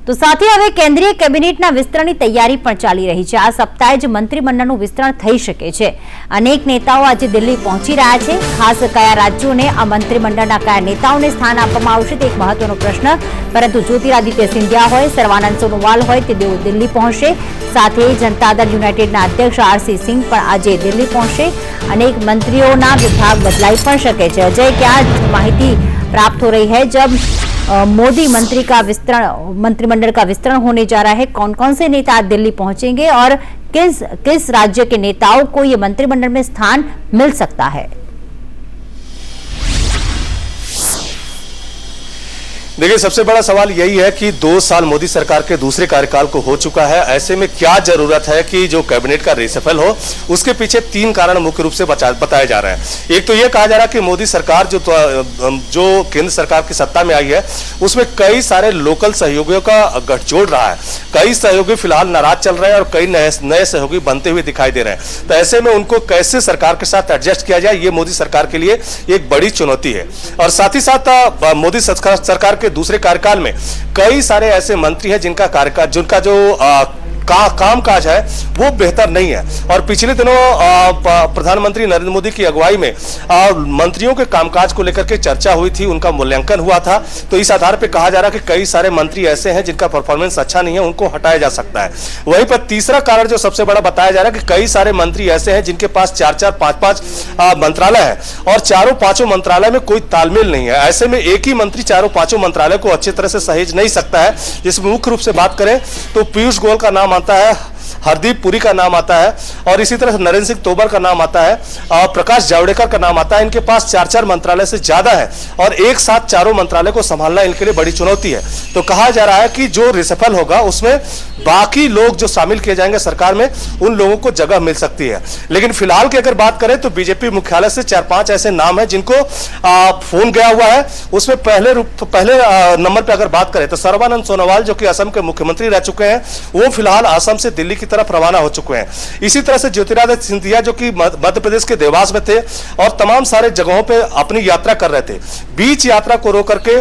તો સાથે હવે કેન્દ્રીય કેબિનેટના વિસ્તરણની તૈયારી પણ ચાલી રહી છે। આ સપ્તાહે જ મંત્રીમંડળનું વિસ્તરણ થઈ શકે છે। અનેક નેતાઓ આજે દિલ્હી પહોંચી રહ્યા છે। ખાસ કયા રાજ્યોને આ મંત્રીમંડળના કયા નેતાઓને સ્થાન આપવામાં આવશે તે એક મહત્વનો પ્રશ્ન। પરંતુ જ્યોતિરાદિત્ય સિંધિયા હોય, સર્વાનંદ સોનોવાલ હોય તે તેઓ દિલ્હી પહોંચશે। સાથે જનતા દળ યુનાઇટેડના અધ્યક્ષ આરસી સિંહ પણ આજે દિલ્હી પહોંચશે। अनेक मंत्रियों विभाग बदलाई पण शके छे। अजय, क्या माहिती प्राप्त हो रही है जब मोदी मंत्रिमंडल का विस्तरण होने जा रहा है? कौन कौन से नेता आज दिल्ली पहुंचेंगे और किस किस राज्य के नेताओं को ये मंत्रिमंडल में स्थान मिल सकता है? देखिए, सबसे बड़ा सवाल यही है कि 2 साल मोदी सरकार के दूसरे कार्यकाल को हो चुका है। ऐसे में क्या जरूरत है कि जो कैबिनेट का रिशफल हो? उसके पीछे 3 कारण मुख्य रूप से बताए जा रहे हैं। एक तो ये कहा जा रहा है कि मोदी सरकार जो केंद्र सरकार की सत्ता में आई है उसमें कई सारे लोकल सहयोगियों का गठजोड़ रहा है। कई सहयोगी फिलहाल नाराज चल रहे हैं और कई नए सहयोगी बनते हुए दिखाई दे रहे हैं। तो ऐसे में उनको कैसे सरकार के साथ एडजस्ट किया जाए, ये मोदी सरकार के लिए एक बड़ी चुनौती है। और साथ ही साथ मोदी सरकार के दूसरे कार्यकाल में कई सारे ऐसे मंत्री हैं जिनका जो कामकाज है वो बेहतर नहीं है। और पिछले दिनों प्रधानमंत्री नरेंद्र मोदी की अगुवाई में मंत्रियों के कामकाज को लेकर के चर्चा हुई थी, उनका मूल्यांकन हुआ था। तो इस आधार पे कहा जा रहा है कि कई सारे मंत्री ऐसे हैं जिनका परफॉर्मेंस अच्छा नहीं है, उनको हटाया जा सकता है। वहीं पर तीसरा कारण जो सबसे बड़ा बताया जा रहा है कि कई सारे मंत्री ऐसे हैं जिनके पास 4-4, 5-5 मंत्रालय है और 4-5 मंत्रालय में कोई तालमेल नहीं है। ऐसे में एक ही मंत्री 4-5 मंत्रालय को अच्छी तरह से सहेज नहीं सकता है। जिसमें मुख्य रूप से बात करें तो पीयूष गोयल का नाम आता है, हरदीप पुरी का नाम आता है और इसी तरह नरेंद्र सिंह तोमर का नाम आता है और प्रकाश जावड़ेकर का नाम आता है। इनके पास 4-4 मंत्रालय से ज्यादा है और एक साथ चारों मंत्रालय को संभालना इनके लिए बड़ी चुनौती है। तो कहा जा रहा है कि जो रिशफल होगा उसमें बाकी लोग जो शामिल किए जाएंगे सरकार में, उन लोगों को जगह मिल सकती है। लेकिन फिलहाल की अगर बात करें तो बीजेपी मुख्यालय से 4-5 ऐसे नाम है जिनको फोन गया हुआ है। उसमें पहले नंबर पर अगर बात करें तो सर्वानंद सोनोवाल जो कि असम के मुख्यमंत्री रह चुके हैं, वो फिलहाल असम से दिल्ली की तरफ रवाना हो चुके हैं। इसी तरह से ज्योतिरादित्य सिंधिया जो कि मध्य प्रदेश के देवास में थे और तमाम सारे जगहों पे अपनी यात्रा कर रहे थे, बीच यात्रा को रोक करके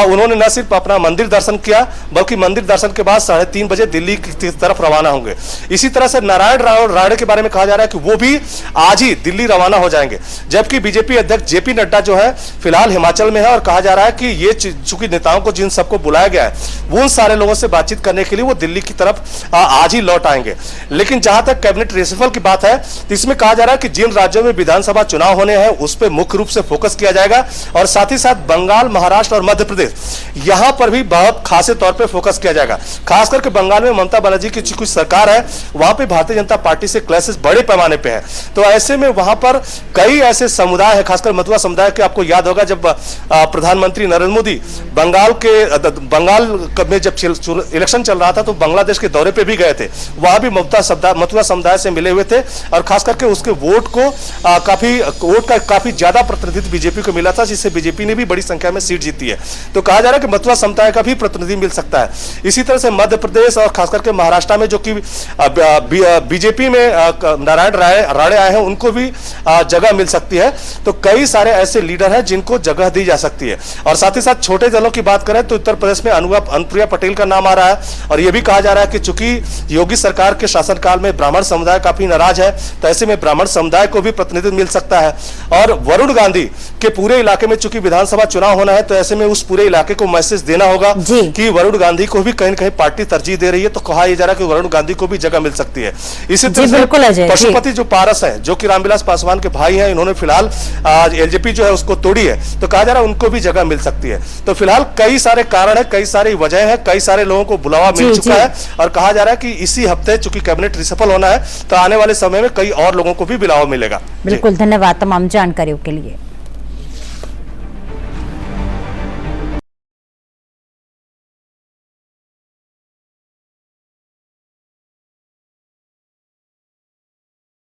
उन्होंने न सिर्फ अपना मंदिर दर्शन किया बल्कि मंदिर दर्शन के बाद 3:30 बजे दिल्ली की तरफ रवाना होंगे। इसी तरह से नारायण राणे के बारे में कहा जा रहा है कि वो भी आज ही दिल्ली रवाना हो जाएंगे। जबकि बीजेपी अध्यक्ष जेपी नड्डा जो है फिलहाल हिमाचल में है और कहा जा रहा है कि ये चूंकि नेताओं को जिन सबको बुलाया गया है वो उन सारे लोगों से बातचीत करने के लिए वो दिल्ली की तरफ आज ही लौट आएंगे। लेकिन जहां तक कैबिनेट रिशफल की बात है तो इसमें कहा जा रहा है कि जिन राज्यों में विधानसभा चुनाव होने हैं उस पर मुख्य रूप से फोकस किया जाएगा और साथ ही साथ बंगाल, महाराष्ट्र और मध्य प्रदेश यहां पर भी बहुत खासे तौर पे फोकस किया जाएगा। खास करके बंगाल में ममता बनर्जी की कुछ सरकार है, वहां पे भारतीय जनता पार्टी से क्लैशेस बड़े पैमाने पे है। तो ऐसे में वहां पर कई ऐसे समुदाय है, खासकर मथुरा समुदाय के, आपको याद होगा जब प्रधानमंत्री नरेंद्र मोदी बंगाल में जब इलेक्शन चल रहा था तो बांग्लादेश के दौरे पे भी गए थे, वहां भी मथुरा समुदाय से मिले हुए थे और खास करके उसके वोट का काफी ज्यादा प्रतिनिधित्व बीजेपी को मिला था, जिससे बीजेपी ने भी बड़ी संख्या में सीट जीती है। तो कहा जा रहा है कि मथुरा समुदाय का भी प्रतिनिधि मिल सकता है। इसी तरह से मध्य प्रदेश और खास करके महाराष्ट्र में जो कि बीजेपी में नारायण राणे आए हैं उनको भी जगह मिल सकती है। तो कई सारे ऐसे लीडर हैं जिनको जगह दी जा सकती है। और साथ ही साथ छोटे दलों की बात करें तो उत्तर प्रदेश में अनुप्रिया पटेल का नाम आ रहा है और यह भी कहा जा रहा है कि चूंकि योगी सरकार के शासनकाल में ब्राह्मण समुदाय काफी नाराज है, तो ऐसे में ब्राह्मण समुदाय को भी प्रतिनिधित्व मिल सकता है। और वरुण गांधी के पूरे इलाके में चूंकि विधानसभा चुनाव होना है तो ऐसे में उस पूरे इलाके को मैसेज देना होगा कि वरुण गांधी को भी कहीं न कहीं पार्टी तरजीह दे रही है। तो कहा यह जा रहा है कि वरुण गांधी को भी जगह मिल सकती है। इसी तरह से पशुपति जो पारस है जो कि रामविलास पासवान के भाई हैं, इन्होंने फिलहाल एलजेपी जो है उसको तोड़ी है, तो कहा जा रहा है उनको भी जगह मिल सकती है। तो फिलहाल कई सारे कारण है, कई सारी वजह है, कई सारे लोगों को बुलावा मिल चुका है और कहा जा रहा है कि इसी हफ्ते चूंकि कैबिनेट रिशफल होना है तो आने वाले समय में कई और लोगों को भी बुलावा मिलेगा। बिल्कुल, धन्यवाद तमाम जानकारियों के लिए।